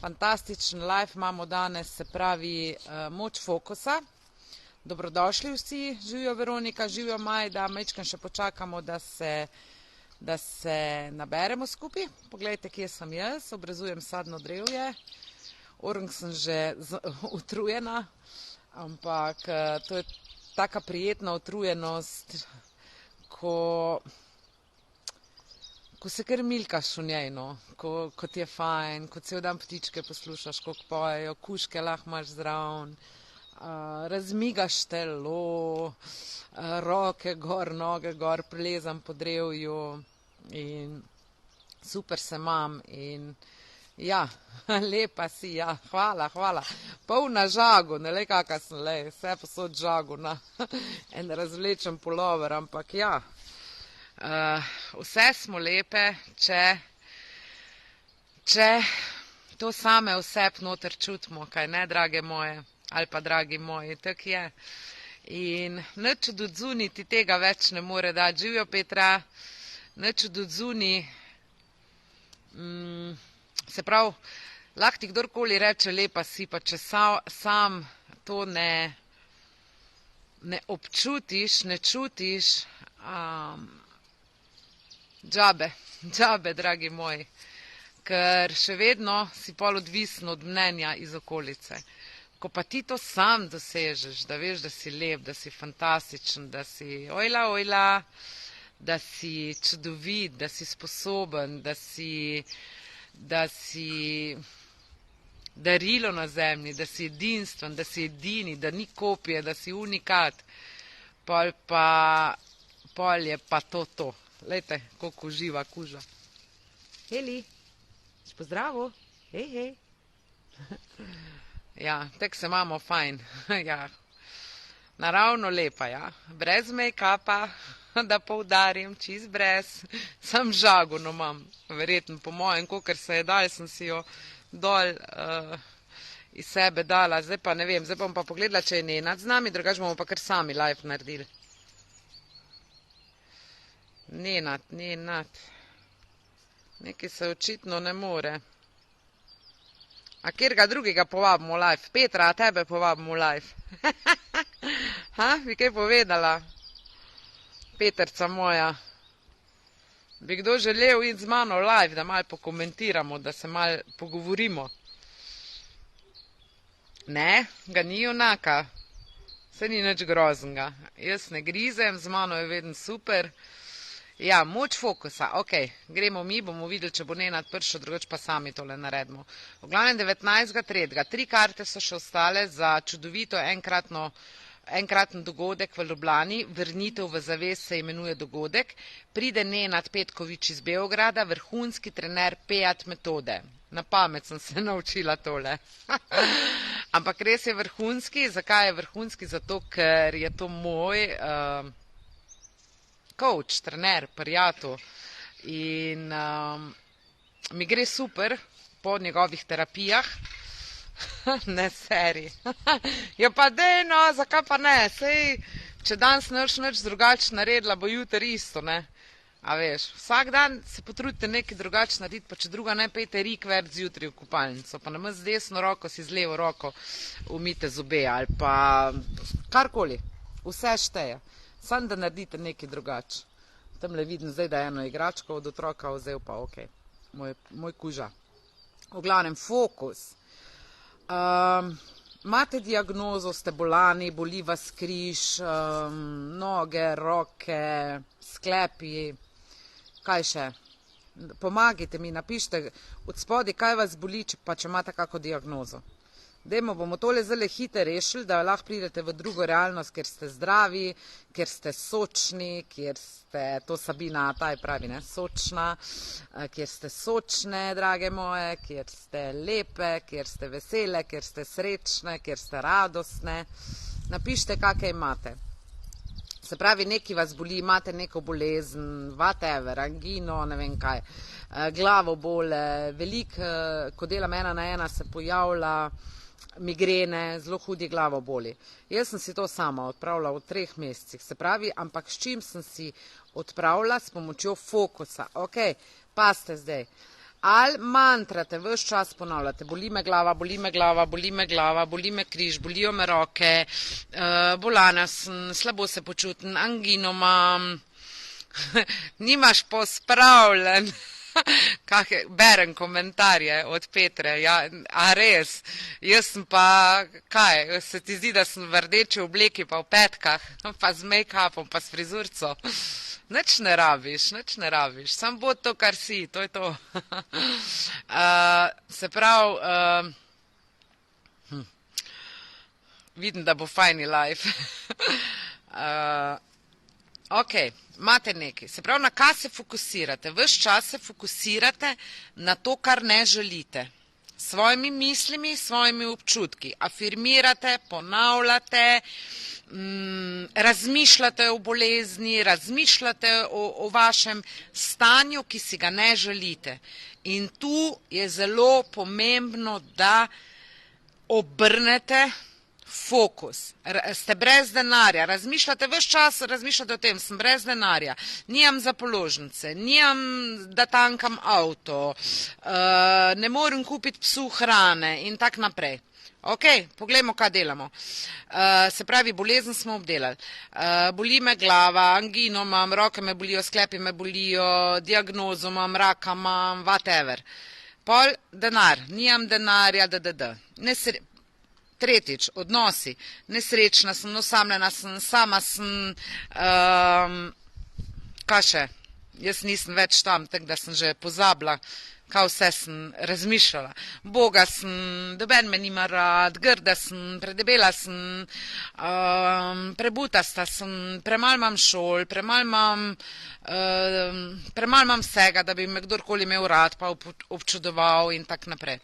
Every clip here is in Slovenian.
Fantastičen live imamo danes, se pravi moč fokusa. Dobrodošli vsi, živijo Veronika, živijo Majda, majčkam še počakamo, da se naberemo skupaj. Poglejte, kje sem jaz, obrazujem sadno drevje. Orang sem že utrujena, ampak to je taka prijetna utrujenost, ko se kar milkaš v njej, no, ko ti je fajn, ko cel dan ptičke poslušaš, kako pojejo, kužke lahko imaš zraven, razmigaš telo, roke gor, noge gor, prelezam po drevju in super se imam in ja, lepa si, ja, hvala. Polna žagu, ne le kaka sem, vse posod žagu na en razvlečen pulover, ampak ja. Vse smo lepe, če to same vseb noter čutimo, kaj ne, drage moje, ali pa dragi moji, tak je. In nič od odzuni ti tega več ne more dati. Živijo Petra, nič od odzuni, se pravi, lahko ti kdorkoli reče lepa si, pa če sam to ne občutiš, ne čutiš, džabe, dragi moji, ker še vedno si pol odvisen od mnenja iz okolice. Ko pa ti to sam dosežeš, da veš, da si lep, da si fantastičen, da si ojla, da si čudovit, da si sposoben, da si darilo na zemlji, da si edinstven, da si edini, da ni kopije, da si unikat, pol je pa to. Lejte, koliko uživa kuža. Heli, si pozdravo? Hej. Ja, tek se imamo fajn. Ja, naravno lepa, ja. Brez make-upa, da poudarim, čist brez. Sam žagono imam, verjetno po mojem, kakor se je dal, sem si jo dol iz sebe dala. Zdaj pa ne vem, zdaj bom pa pogledala, če je Nenad z nami, drugače bomo pa kar sami live naredili. Nenad. Nekaj se očitno ne more. A kjerga drugega povabimo live? Petra, a tebe povabimo live? Bi kaj povedala? Peterca moja. Bi kdo želel iti z mano live, da malo pokomentiramo, da se malo pogovorimo? Ne, ga ni junaka. Saj ni nič groznega. Jaz ne grizem, z mano je vedno super. Ja, moč fokusa, ok, gremo mi, bomo videli, če bo Nenad prišel, drugače pa sami tole naredimo. V glavnem 19.3. 3 karte so še ostale za čudovito enkraten dogodek v Ljubljani, vrnitev v zaves se imenuje dogodek. Pride Nenad Petkovič iz Beograda, vrhunski trener PEAT metode. Na pamet sem se naučila tole. Ampak res je vrhunski, zakaj je vrhunski? Zato, ker je to moj coach, trener, prijatelj in mi gre super po njegovih terapijah. Ne, seri. Ja pa dejno, zakaj pa ne? Sej, če danes nič drugače naredila, bo jutri isto, ne? A veš, vsak dan se potrudite nekaj drugače narediti, pa če druga ne, pejte rikverc zjutraj v kupalnico, pa namesto z desno roko si z levo roko umite zobe ali pa karkoli, vse šteje. Sam da naredite nekaj drugače. Tamle vidim zdaj, da je eno igračko od otroka vzel, pa ok, moj kuža. V glavnem, fokus. Imate diagnozo, ste bolani, boli vas križ, noge, roke, sklepi, kaj še? Pomagajte mi, napišite od spodaj, kaj vas boli, pa če imate kako diagnozo. Dajmo, bomo tole zelo hitro rešili, da lahko pridete v drugo realnost, ker ste zdravi, ker ste sočni, ker ste, to Sabina taj pravi, ne, sočna, ker ste sočne, drage moje, ker ste lepe, ker ste vesele, ker ste srečne, ker ste radostne. Napišite, kakaj imate. Se pravi, nekaj vas boli, imate neko bolezen, whatever, angino, ne vem kaj, glavo bole, veliko, ko delam 1 na 1, se pojavlja migrene, zelo hudi glavo boli. Jaz sem si to sama odpravila v 3 mesecih, se pravi, ampak s čim sem si odpravila? S pomočjo fokusa. Ok, pa ste zdaj. Ali mantrate, ves čas ponavljate, boli me glava, boli me glava, boli me glava, boli me križ, bolijo me roke, bolana sem, slabo se počutim, angino imam, nimaš pospravljen. Berem komentarje od Petre, ja, a res, jaz sem pa, kaj, se ti zdi, da sem v rdeči obleki, pa v petkah, pa z make-upom, pa s frizurco. Nič ne rabiš, sam bo to, kar si, to je to. Se pravi, vidim, da bo fajni life. Ok, imate nekaj. Se pravi, na kaj se fokusirate? Ves čas se fokusirate na to, kar ne želite. S svojimi mislimi, svojimi občutki. Afirmirate, ponavljate, razmišljate o bolezni, razmišljate o vašem stanju, ki si ga ne želite. In tu je zelo pomembno, da obrnete fokus. Ste brez denarja, razmišljate ves čas, razmišljate o tem, sem brez denarja, nimam za položnice, nimam, da tankam avto, ne morem kupiti psu hrane in tak naprej. Ok, poglejmo, kaj delamo. Se pravi, bolezen smo obdelali. Boli me glava, angino imam, roke me bolijo, sklepi me bolijo, diagnozo imam, raka imam, whatever. Pol denar, nimam denarja, Tretjič, odnosi. Nesrečna sem, osamljena sem, sama sem, kaj še? Jaz nisem več tam, tako da sem že pozabila, kaj vse sem razmišljala. Boga sem, doben me nima rad, grda sem, predebela sem, prebutasta sem, premalo imam šol, premalo imam vsega, da bi me kdorkoli imel rad, pa občudoval in tak naprej.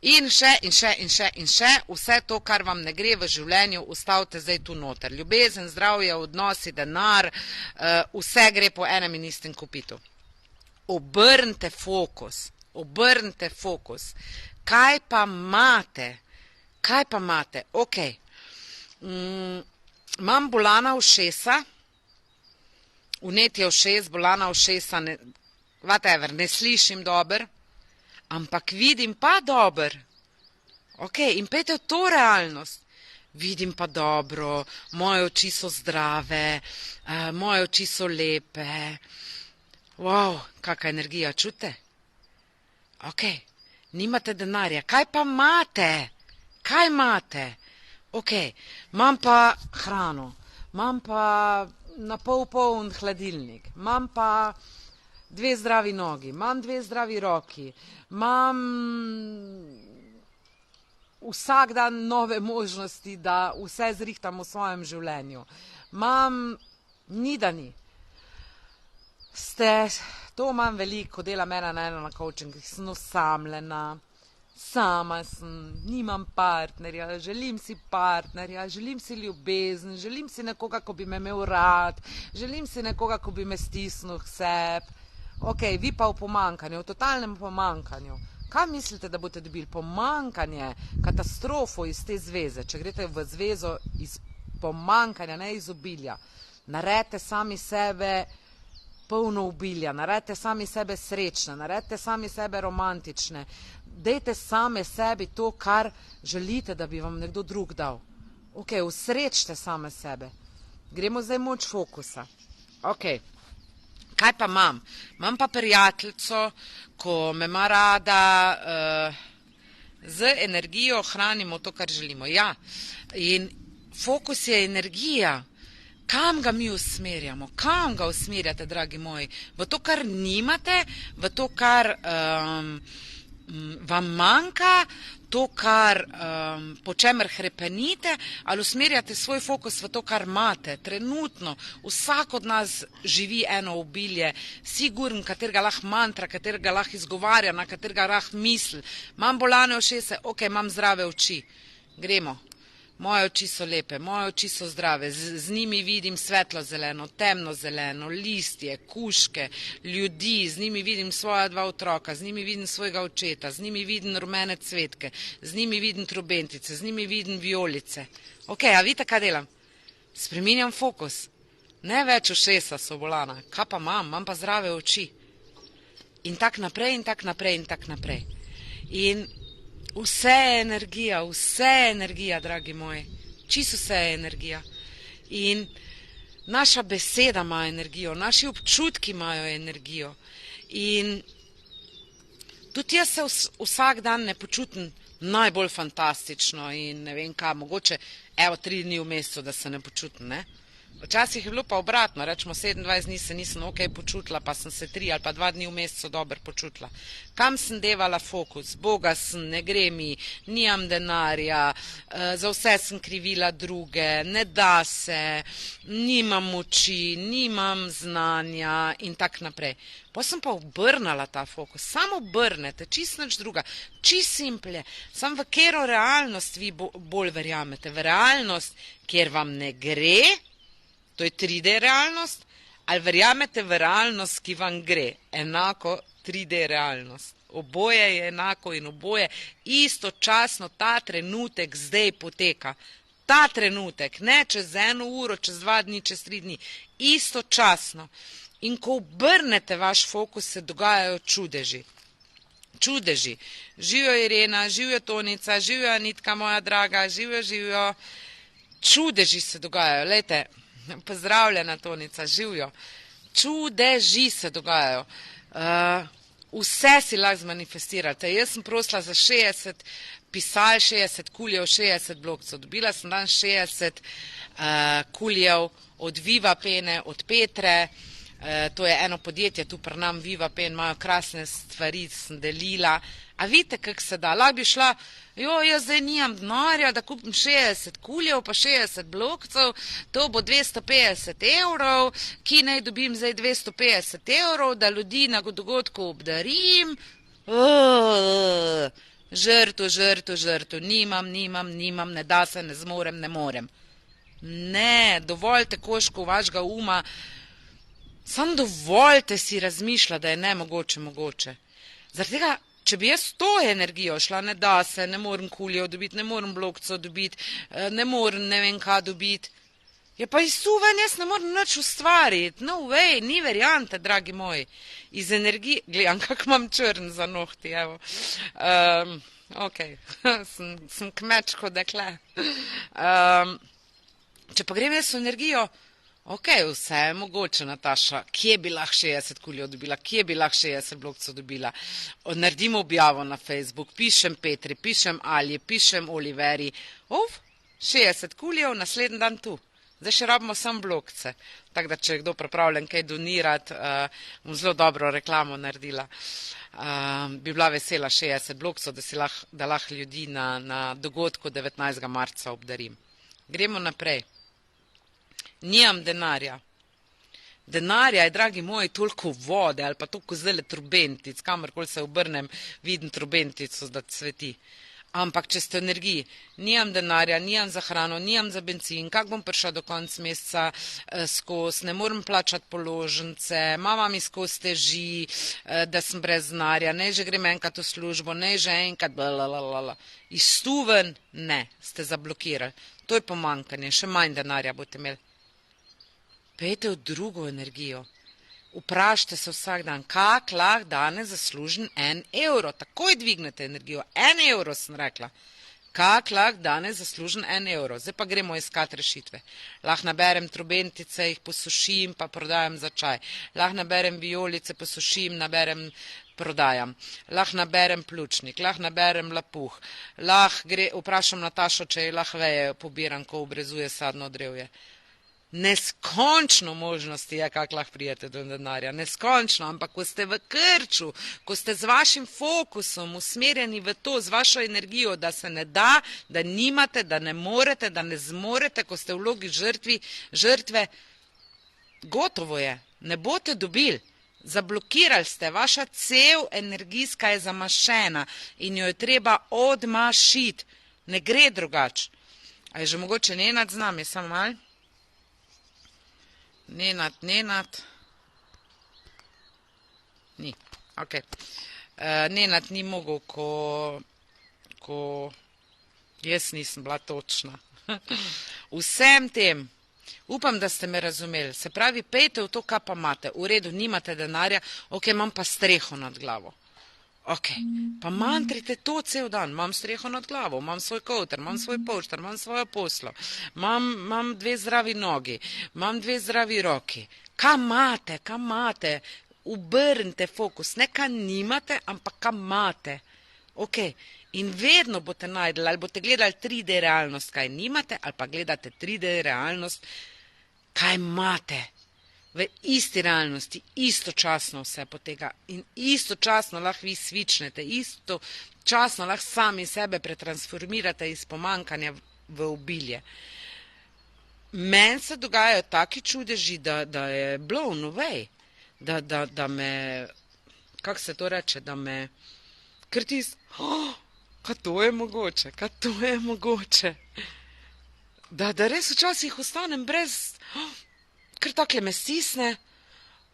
In še, vse to, kar vam ne gre v življenju, ustavite zdaj tu noter. Ljubezen, zdravje, odnosi, denar, vse gre po enem in istem kopitu. Obrnite fokus. Kaj pa imate? Ok. Imam bolana ušesa, vnetje ušes, bolana ušesa, whatever, ne slišim dobro, ampak vidim pa dobro. Ok, in pejte v to realnost. Vidim pa dobro, moje oči so zdrave, moje oči so lepe. Wow, kakšna energija, čute? Ok, nimate denarja. Kaj pa imate? Ok, imam pa hrano, imam pa na pol poln hladilnik, imam pa 2 zdravi nogi, imam 2 zdravi roki, imam vsak dan nove možnosti, da vse zrihtam v svojem življenju. Ni da ni. To imam veliko, delam ena na ena na coachingih, sem osamljena, sama sem, nimam partnerja, želim si partnerja, želim si ljubezen, želim si nekoga, ko bi me imel rad, želim si nekoga, ko bi me stisnil k sebi. Ok, vi pa v pomankanju, v totalnem pomankanju. Kaj mislite, da boste dobili? Pomankanje, katastrofo iz te zveze, če greste v zvezo iz pomankanja, ne iz obilja. Naredite sami sebe polno obilja, naredite sami sebe srečne, naredite sami sebe romantične. Dejte same sebi to, kar želite, da bi vam nekdo drug dal. Ok, usrečite same sebe. Gremo zdaj moč fokusa. Ok. Kaj pa imam? Imam pa prijateljico, ko me ima rada, z energijo hranimo to, kar želimo. Ja, in fokus je energija. Kam ga mi usmerjamo? Kam ga usmerjate, dragi moji? V to, kar nimate, v to, kar vam manjka, to, po čemer hrepenite, ali usmerjate svoj fokus v to, kar imate. Trenutno vsak od nas živi eno obilje, sigurn, katerega lahko mantra, katerega lahko izgovarja, na katerega lahko misli. Imam bolane ušese, ok, imam zdrave oči. Gremo. Moje oči so lepe, moje oči so zdrave, z njimi vidim svetlo zeleno, temno zeleno, listje, kuške, ljudi, z njimi vidim svoja 2 otroka, z njimi vidim svojega očeta, z njimi vidim rumene cvetke, z njimi vidim trobentice, z njimi vidim vijolice. Ok, a vidite, kaj delam? Spreminjam fokus. Ne več ušesa so bolana. Kaj pa imam? Imam pa zdrave oči. In tak naprej, in tak naprej, in tak naprej. In vse je energija, dragi moji. Čisto vse je energija. In naša beseda ima energijo, naši občutki imajo energijo. In tudi jaz se vsak dan ne počutim najbolj fantastično in ne vem kaj, mogoče 3 dni v mesecu, da se ne počutim, ne. Včasih je bilo pa obratno, rečemo 27 dni se nisem počutila, pa sem se 3 ali pa 2 dni v mesecu dobro počutila. Kam sem devala fokus? Boga sem, ne gre mi, nimam denarja, za vse sem krivila druge, ne da se, nimam moči, nimam znanja in tak naprej. Pa sem pa obrnala ta fokus, samo obrnete, čisto nič druga, čisto simple, samo v katero realnost vi bolj verjamete, v realnost, kjer vam ne gre, to je 3D realnost, ali verjamete v realnost, ki vam gre, enako 3D realnost. Oboje je enako in oboje istočasno ta trenutek zdaj poteka. Ta trenutek, ne čez 1 uro, čez 2 dni, čez 3 dni, istočasno. In ko obrnete vaš fokus, se dogajajo čudeži. Čudeži. Živijo Irena, živijo Tonica, živijo Anitka, moja draga, živijo. Čudeži se dogajajo, lejte. Pozdravljena Tonica, živijo. Čudeži se dogajajo. Vse si lahko zmanifestirate. Jaz sem prosila za 60 pisal, 60 kuljev, 60 blokcev. Dobila sem dan 60 kuljev od Viva Pene, od Petre. To je eno podjetje, tu pri nam Viva Pen, imajo krasne stvari, sem delila. A vidite, kako se da? Lahko bi šla, jaz zdaj nimam denarja, da kupim 60 kuljev, pa 60 blokcev, to bo 250 evrov, ki naj dobim zdaj 250 evrov, da ljudi na dogodku obdarim. Žrtev, nimam, ne da se, ne zmorem, ne morem. Ne, dovoljte koščku vašega uma, samo dovoljte si razmišljati, da je nemogoče mogoče. Zaradi tega, če bi jaz to energijo šla, ne da se, ne morem kuljev dobiti, ne morem blokcev dobiti, ne morem ne vem kaj dobiti, je pa izsuven, jaz ne morem nič ustvariti. No way, ni variante, dragi moji. Iz energije, gledam, kak imam črn za nohti, evo. Ok, sem kmečko dekle. Če pa grem jaz v energijo, ok, vse je mogoče, Nataša, kje bi lahko 60 kuljev dobila, kje bi lahko 60 blokcev dobila. Naredim objavo na Facebook, pišem Petri, pišem Alji, pišem Oliveri, 60 kuljev, naslednji dan tu. Zdaj še rabimo samo blokce, tako da če je kdo pripravljen kaj donirati, bom zelo dobro reklamo naredila. Bi bila vesela 60 blokcev, da lahko ljudi na dogodku 19. marca obdarim. Gremo naprej. Nijam denarja. Denarja je, dragi moji, toliko vode ali pa toliko zdajle trubentic, kamorkoli se obrnem, vidim trubentico, da cveti. Ampak če ste v energiji, nijam denarja, nijam za hrano, nijam za bencin, kak bom prišla do konca meseca skozi, ne morem plačati položnice, mama mi skozi teži, da sem brez denarja, ne že grem enkrat v službo, ne že enkrat, blablabla. Izstuven, ne, ste zablokirali. To je pomanjkanje, še manj denarja boste imeli. Pejte v drugo energijo. Vprašajte se vsak dan, kak lahko danes zaslužim 1 evro. Takoj dvignete energijo. 1 evro sem rekla. Kak lahko danes zaslužim 1 evro. Zdaj pa gremo iskati rešitve. Lahko naberem trubentice, jih posušim, pa prodajam za čaj. Lahko naberem vijolice, posušim, prodajam. Lahko naberem pljučnik, lahko naberem lapuh. Lahko vprašam Natašo, če je lahko veje pobiram, ko obrezuje sadno drevje. Neskončno možnosti je, kako lahko prijete do denarja, neskončno, ampak ko ste v krču, ko ste z vašim fokusom usmerjeni v to, z vašo energijo, da se ne da, da nimate, da ne morete, da ne zmorete, ko ste v vlogi žrtve, gotovo je, ne boste dobili, zablokirali ste, vaša cev energijska je zamašena in jo je treba odmašiti, ne gre drugače. A je že mogoče Nenad z nami, samo malo? Nenad. Ni, ok. Nenad ni mogel, ko jaz nisem bila točna. Vsem tem, Upam, da ste me razumeli. Se pravi, pejte v to, kaj pa imate. V redu, nimate denarja, ok, imam pa streho nad glavo. Ok, pa mantrite to cel dan. Imam streho nad glavo, imam svoj kovter, imam svoj poštar, imam svojo poslo, imam 2 zdravi nogi, imam 2 zdravi roki. Kaj imate? Obrnite fokus, ne kaj nimate, ampak kaj imate. Ok, in vedno boste najdeli, ali boste gledali 3D realnost, kaj nimate, ali pa gledate 3D realnost, kaj imate. V isti realnosti, istočasno vse potega in istočasno lahko vi svičnete, istočasno lahko sami sebe pretransformirate iz pomankanja v obilje. Meni se dogajajo taki čudeži, da je blown away, da me, kako se to reče, da me krtis, kaj to je mogoče, da res včasih ostanem brez, ker takle me stisne,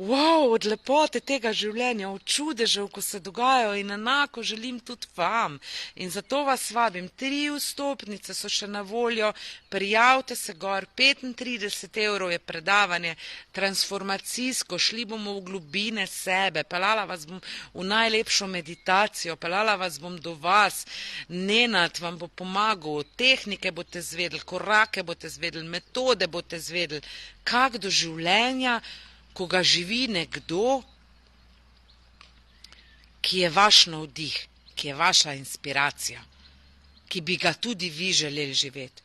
wow, od lepote tega življenja, od čudežev, ko se dogajajo in enako želim tudi vam. In zato vas vabim, 3 vstopnice so še na voljo, prijavite se gor, 35 € je predavanje, transformacijsko, šli bomo v globine sebe, pelala vas bom v najlepšo meditacijo, pelala vas bom do vas, Nenad vam bo pomagal, tehnike boste zvedeli, korake boste zvedeli, metode boste zvedeli, kak do življenja, ko ga živi nekdo, ki je vaš navdih, ki je vaša inspiracija, ki bi ga tudi vi želeli živeti.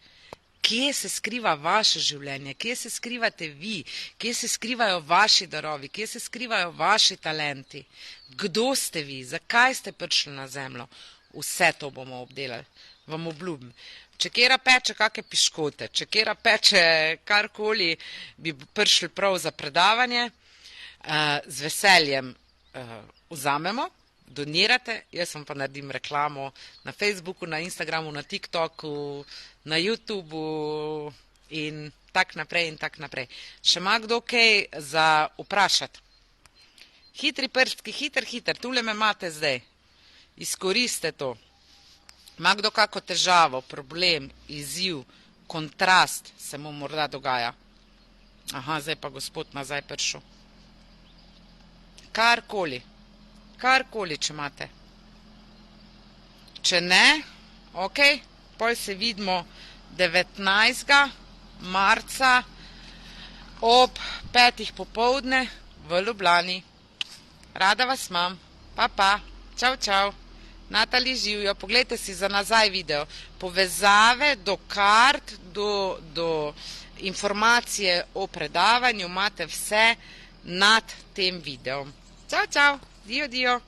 Kje se skriva vaše življenje, kje se skrivate vi, kje se skrivajo vaši darovi, kje se skrivajo vaši talenti, kdo ste vi, zakaj ste prišli na zemljo, vse to bomo obdelali, vam obljubim. Če kera peče kakšne piškote, če kera peče karkoli, bi prišli prav za predavanje, z veseljem vzamemo, donirate, jaz vam pa naredim reklamo na Facebooku, na Instagramu, na TikToku, na YouTubeu in tak naprej. Še ima kdo kaj za vprašati? Hitri prstki, hiter, tule me imate zdaj, izkoriste to. Ima kdo kako težavo, problem, izziv, kontrast se mu morda dogaja? Aha, zdaj pa gospod nazaj prišel. Karkoli, če imate. Če ne, ok, pol se vidimo 19. marca ob 5. popoldne v Ljubljani. Rada vas imam, pa, čau. Natali živijo, poglejte si za nazaj video, povezave do kart, do informacije o predavanju, imate vse nad tem videom. Čau, dio.